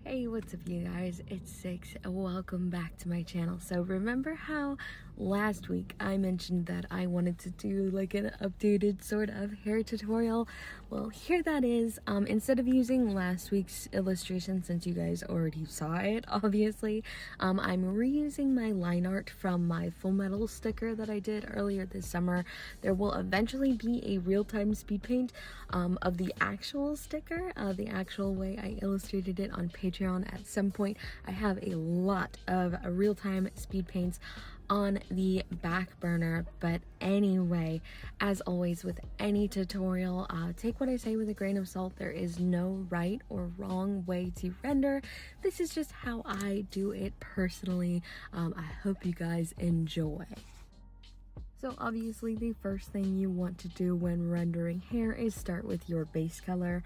Hey, what's up you guys? It's Six. Welcome back to my channel. So remember how last week I mentioned that I wanted to do like an updated sort of hair tutorial? Well, here that is. Instead of using last week's illustration, since you guys already saw it, obviously, I'm reusing my line art from my Fullmetal sticker that I did earlier this summer. There will eventually be a real-time speed paint of the actual sticker, the actual way I illustrated it on Patreon at some point. I have a lot of real-time speed paints on the back burner, but anyway, as always with any tutorial, take what I say with a grain of salt. There is no right or wrong way to render. This is just how I do it personally. I hope you guys enjoy. So obviously the first thing you want to do when rendering hair is start with your base color.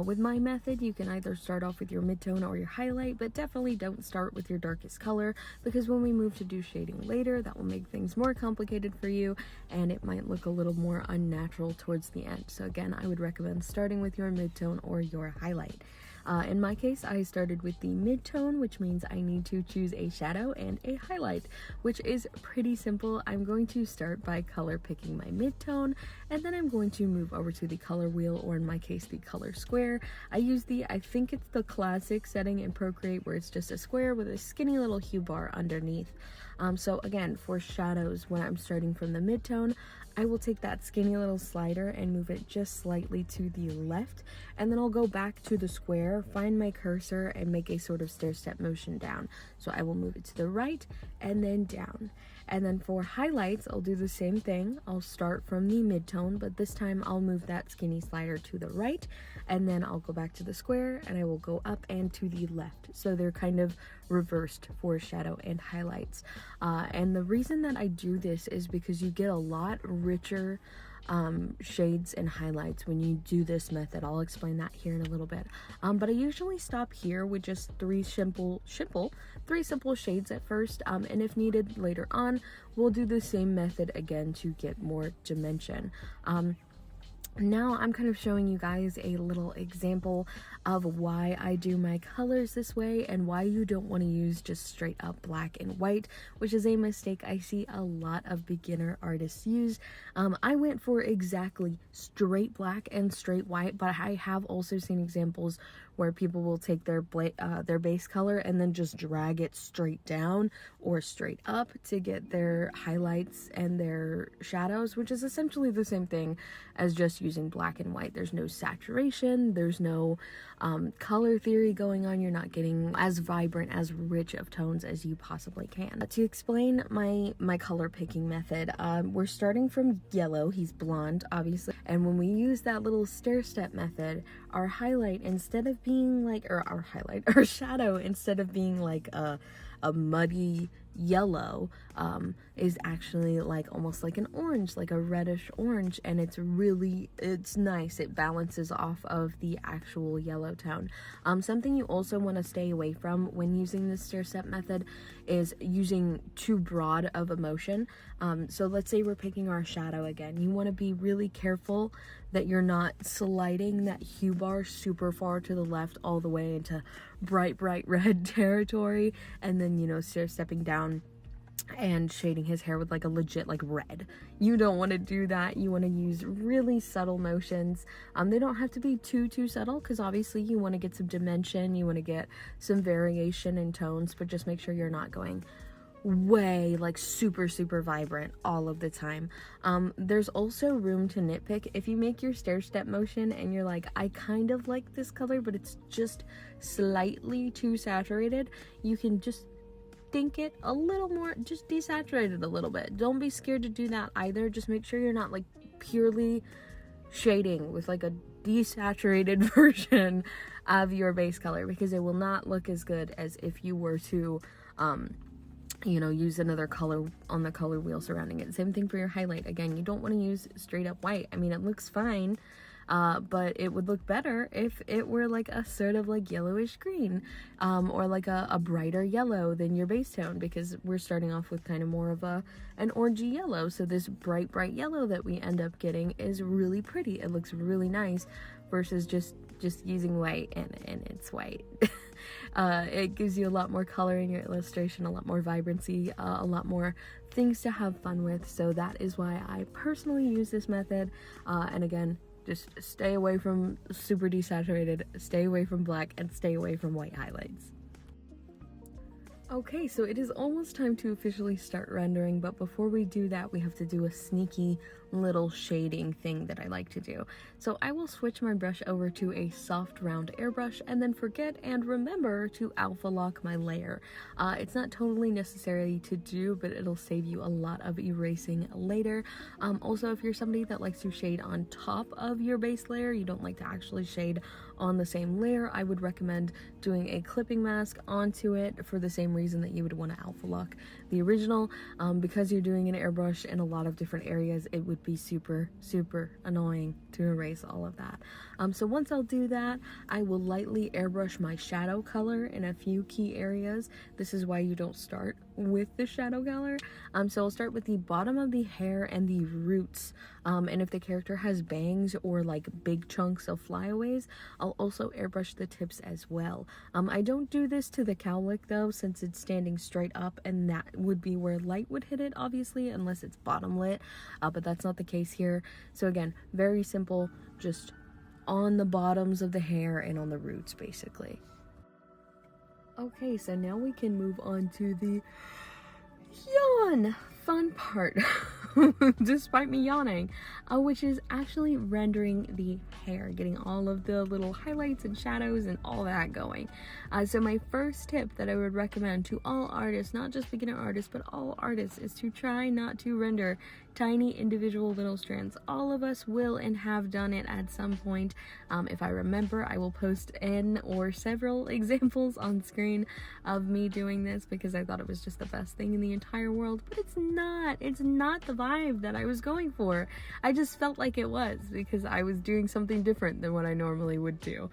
With my method, you can either start off with your midtone or your highlight, but definitely don't start with your darkest color, because when we move to do shading later, that will make things more complicated for you and it might look a little more unnatural towards the end. So again, I would recommend starting with your midtone or your highlight. In my case, I started with the midtone, which means I need to choose a shadow and a highlight, which is pretty simple. I'm going to start by color picking my midtone, and then I'm going to move over to the color wheel, or in my case, the color square. I think it's the classic setting in Procreate where it's just a square with a skinny little hue bar underneath. So again, for shadows, when I'm starting from the midtone, I will take that skinny little slider and move it just slightly to the left, and then I'll go back to the square, find my cursor, and make a sort of stair-step motion down. So I will move it to the right and then down. And then for highlights, I'll do the same thing. I'll start from the midtone, but this time I'll move that skinny slider to the right, and then I'll go back to the square, and I will go up and to the left. So they're kind of reversed for shadow and highlights. And the reason that I do this is because you get a lot richer shades and highlights when you do this method. I'll explain that here in a little bit. But I usually stop here with just three simple shades at first, and if needed later on, we'll do the same method again to get more dimension. Now I'm kind of showing you guys a little example of why I do my colors this way and why you don't want to use just straight up black and white, which is a mistake I see a lot of beginner artists use. I went for exactly straight black and straight white, but I have also seen examples where people will take their base color and then just drag it straight down or straight up to get their highlights and their shadows, which is essentially the same thing as just using black and white. There's no saturation, there's no color theory going on. You're not getting as vibrant, as rich of tones as you possibly can. To explain my color picking method, we're starting from yellow. He's blonde, obviously, and when we use that little stair step method, our highlight, instead of being like, or our shadow, instead of being like a muddy yellow, is actually like almost like an orange, like a reddish orange, and it's nice. It balances off of the actual yellow tone. Something you also want to stay away from when using this stair step method is using too broad of a motion. So let's say we're picking our shadow again. You want to be really careful that you're not sliding that hue bar super far to the left all the way into bright red territory, and then, you know, stair stepping down and shading his hair with like a legit like red. You don't want to do that. You want to use really subtle motions. They don't have to be too subtle, because obviously you want to get some dimension, you want to get some variation in tones, but just make sure you're not going way like super vibrant all of the time. There's also room to nitpick. If you make your stair step motion and you're like, I kind of like this color but it's just slightly too saturated, you can just dink it a little more, just desaturate it a little bit. Don't be scared to do that either. Just make sure you're not like purely shading with like a desaturated version of your base color, because it will not look as good as if you were to you know, use another color on the color wheel surrounding it. Same thing for your highlight. Again, you don't want to use straight up white. I mean, it looks fine, but it would look better if it were like a sort of like yellowish green, or like a brighter yellow than your base tone, because we're starting off with kind of more of an orangey yellow. So this bright yellow that we end up getting is really pretty. It looks really nice versus just using white and it's white. It gives you a lot more color in your illustration, a lot more vibrancy, a lot more things to have fun with. So that is why I personally use this method. And again, just stay away from super desaturated, stay away from black, and stay away from white highlights. Okay, so it is almost time to officially start rendering, but before we do that, we have to do a sneaky little shading thing that I like to do. So I will switch my brush over to a soft round airbrush and then forget and remember to alpha lock my layer. It's not totally necessary to do, but it'll save you a lot of erasing later. Also, if you're somebody that likes to shade on top of your base layer, you don't like to actually shade on the same layer, I would recommend doing a clipping mask onto it for the same reason that you would want to alpha lock the original. Because you're doing an airbrush in a lot of different areas, it would be super annoying to erase all of that. So once I'll do that, I will lightly airbrush my shadow color in a few key areas. This is why you don't start with the shadow color. So I'll start with the bottom of the hair and the roots. And if the character has bangs or like big chunks of flyaways, I'll also airbrush the tips as well. I don't do this to the cowlick though, since it's standing straight up, and that would be where light would hit it, obviously, unless it's bottom lit, but that's not the case here. So again, very simple, just on the bottoms of the hair and on the roots, basically. Okay, so now we can move on to the fun part, despite me yawning, which is actually rendering the hair, getting all of the little highlights and shadows and all that going. So my first tip that I would recommend to all artists, not just beginner artists, but all artists, is to try not to render tiny individual little strands. All of us will and have done it at some point. If I remember, I will post an or several examples on screen of me doing this, because I thought it was just the best thing in the entire world, but it's not the vibe that I was going for. I just felt like it was, because I was doing something different than what I normally would do.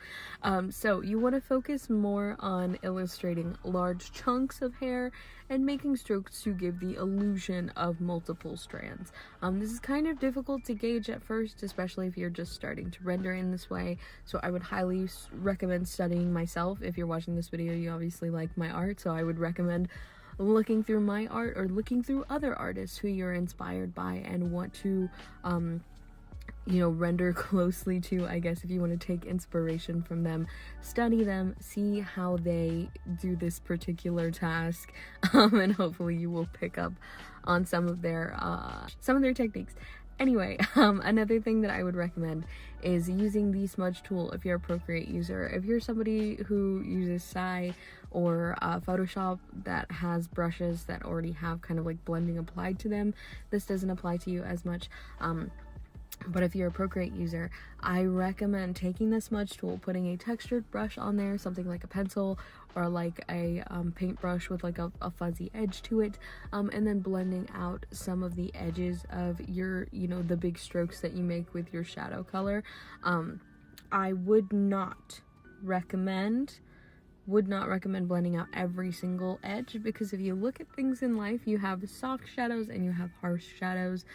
So you want to focus more on illustrating large chunks of hair and making strokes to give the illusion of multiple strands. This is kind of difficult to gauge at first, especially if you're just starting to render in this way, so I would highly recommend studying myself. If you're watching this video, you obviously like my art, so I would recommend looking through my art or looking through other artists who you're inspired by and want to render closely to. I guess if you want to take inspiration from them, study them, see how they do this particular task, and hopefully you will pick up on some of their techniques. Anyway, another thing that I would recommend is using the smudge tool if you're a Procreate user. If you're somebody who uses Sai or Photoshop that has brushes that already have kind of like blending applied to them, this doesn't apply to you as much. But if you're a Procreate user, I recommend taking the smudge tool, putting a textured brush on there, something like a pencil or like a paintbrush with like a fuzzy edge to it, and then blending out some of the edges of your, the big strokes that you make with your shadow color. I would not recommend blending out every single edge, because if you look at things in life, you have soft shadows and you have harsh shadows,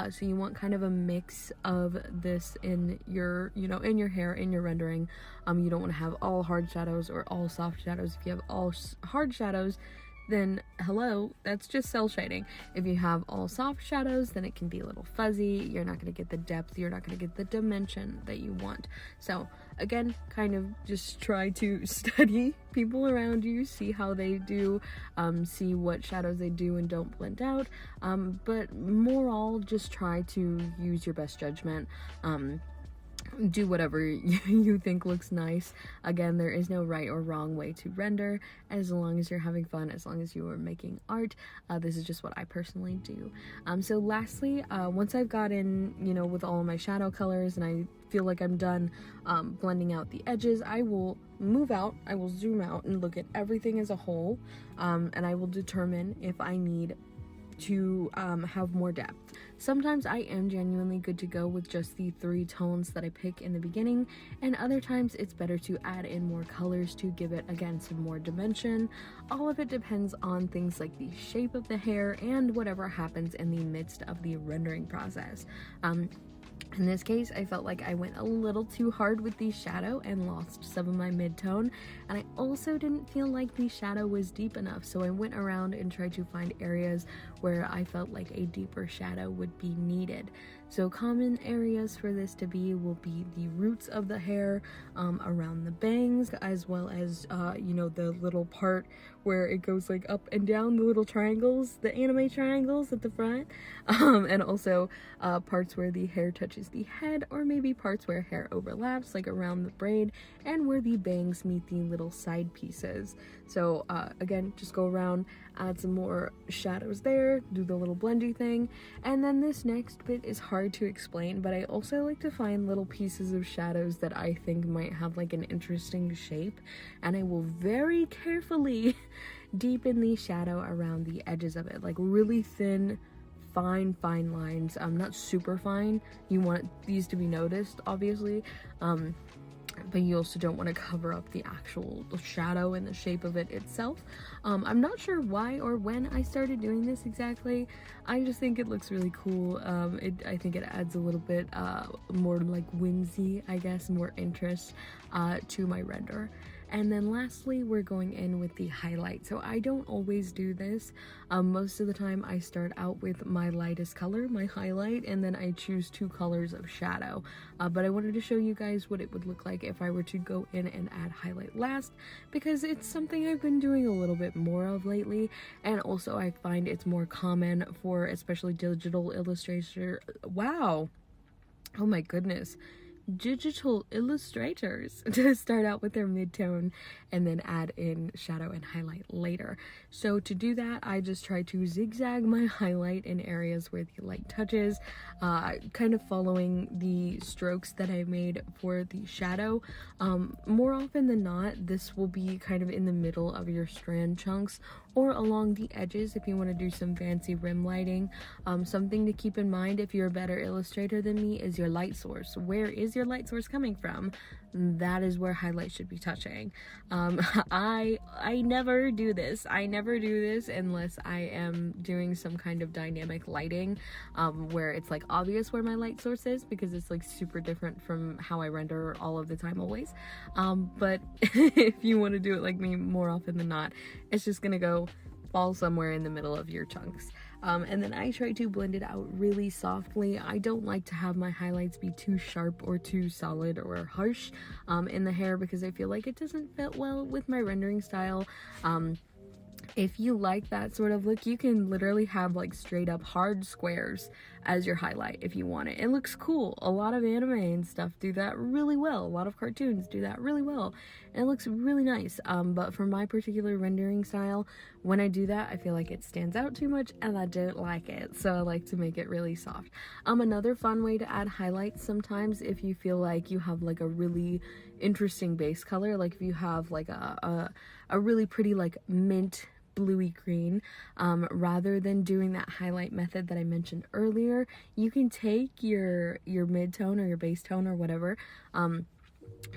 so you want kind of a mix of this in your in your hair, in your rendering. You don't want to have all hard shadows or all soft shadows. If you have all hard shadows, then hello, that's just cell shading. If you have all soft shadows, then it can be a little fuzzy. You're not going to get the depth, you're not going to get the dimension that you want. So again, kind of just try to study people around you, see how they do, see what shadows they do and don't blend out, but more all just try to use your best judgment. Do whatever you think looks nice. Again, there is no right or wrong way to render, as long as you're having fun, as long as you are making art. This is just what I personally do. So lastly, once I've gotten, with all of my shadow colors and I feel like I'm done blending out the edges, I will move out, I will zoom out and look at everything as a whole, and I will determine if I need to have more depth. Sometimes I am genuinely good to go with just the 3 tones that I pick in the beginning, and other times it's better to add in more colors to give it, again, some more dimension. All of it depends on things like the shape of the hair and whatever happens in the midst of the rendering process. In this case, I felt like I went a little too hard with the shadow and lost some of my mid-tone, and I also didn't feel like the shadow was deep enough, so I went around and tried to find areas where I felt like a deeper shadow would be needed. So common areas for this to be will be the roots of the hair, around the bangs, as well as, you know, the little part where it goes like up and down, the little triangles, the anime triangles at the front, and also parts where the hair touches the head, or maybe parts where hair overlaps, like around the braid, and where the bangs meet the little side pieces. So again, just go around, add some more shadows there, do the little blendy thing, and then this next bit is hard to explain, but I also like to find little pieces of shadows that I think might have like an interesting shape, and I will very carefully deepen the shadow around the edges of it, like really thin, fine lines, not super fine. You want these to be noticed, obviously, but you also don't want to cover up the actual shadow and the shape of it itself. I'm not sure why or when I started doing this exactly. I just think it looks really cool. I think it adds a little bit more like whimsy, I guess, more interest to my render. And then lastly, we're going in with the highlight. So I don't always do this. Most of the time I start out with my lightest color, my highlight, and then I choose 2 colors of shadow. But I wanted to show you guys what it would look like if I were to go in and add highlight last, because it's something I've been doing a little bit more of lately, and also I find it's more common for especially digital illustrator. Wow. Oh my goodness. Digital illustrators to start out with their mid-tone and then add in shadow and highlight later. So to do that, I just try to zigzag my highlight in areas where the light touches, kind of following the strokes that I made for the shadow. More often than not, this will be kind of in the middle of your strand chunks or along the edges if you want to do some fancy rim lighting. Something to keep in mind if you're a better illustrator than me is your light source. Where is your light source coming from? That is where highlight should be touching. I never do this. I never do this unless I am doing some kind of dynamic lighting, where it's like obvious where my light source is, because it's like super different from how I render all of the time always. But if you want to do it like me, more often than not, it's just gonna fall somewhere in the middle of your chunks. And then I try to blend it out really softly. I don't like to have my highlights be too sharp or too solid or harsh in the hair, because I feel like it doesn't fit well with my rendering style. If you like that sort of look, you can literally have like straight up hard squares as your highlight if you want it. It looks cool. A lot of anime and stuff do that really well. A lot of cartoons do that really well, and it looks really nice. But for my particular rendering style, when I do that, I feel like it stands out too much and I don't like it, so I like to make it really soft. Another fun way to add highlights sometimes, if you feel like you have like a really interesting base color, like if you have like a really pretty like mint bluey green, rather than doing that highlight method that I mentioned earlier, you can take your mid-tone or your base tone or whatever,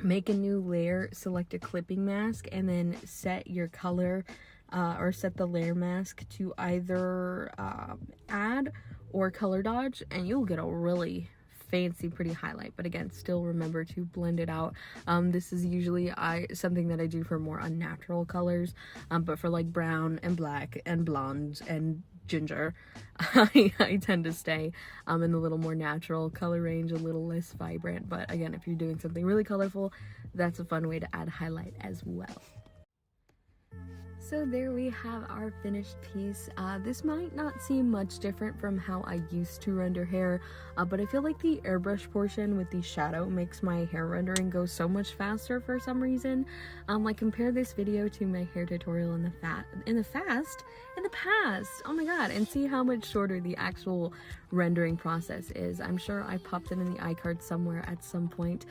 make a new layer, select a clipping mask, and then set your color or set the layer mask to either add or color dodge, and you'll get a really fancy pretty highlight. But again, still remember to blend it out. This is usually something that I do for more unnatural colors, but for like brown and black and blonde and ginger, I tend to stay in the little more natural color range, a little less vibrant. But again, if you're doing something really colorful, that's a fun way to add highlight as well. So there we have our finished piece. This might not seem much different from how I used to render hair, but I feel like the airbrush portion with the shadow makes my hair rendering go so much faster for some reason. Like compare this video to my hair tutorial in the past, oh my god, and see how much shorter the actual rendering process is. I'm sure I popped it in the iCard somewhere at some point,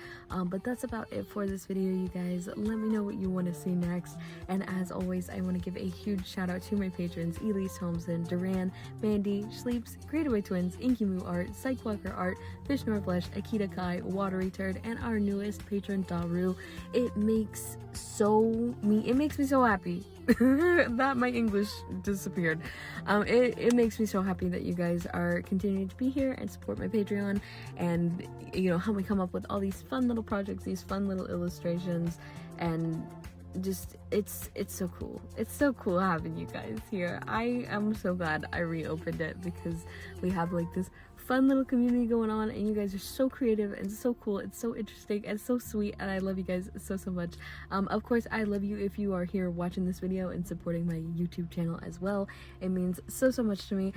but that's about it for this video, you guys. Let me know what you want to see next, and as always, I want want to give a huge shout out to my patrons: Elise Holmson, Duran, Mandy, Schleeps, Created by Twins, Inky Moo Art, Psychwalker Art, Fish Norflesh, Akita Kai, Watery Turd, and our newest patron, Daru. It makes me so happy that my English disappeared. It makes me so happy that you guys are continuing to be here and support my Patreon, and help me come up with all these fun little projects, these fun little illustrations, and just it's so cool. It's so cool having you guys here. I am so glad I reopened it, because we have like this fun little community going on, and you guys are so creative and so cool. It's so interesting and so sweet, and I love you guys so much. Of course, I love you if you are here watching this video and supporting my YouTube channel as well. It means so much to me.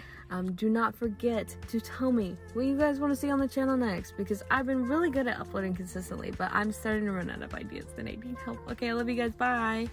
Do not forget to tell me what you guys want to see on the channel next, because I've been really good at uploading consistently, but I'm starting to run out of ideas and I need help. Okay, I love you guys. Bye.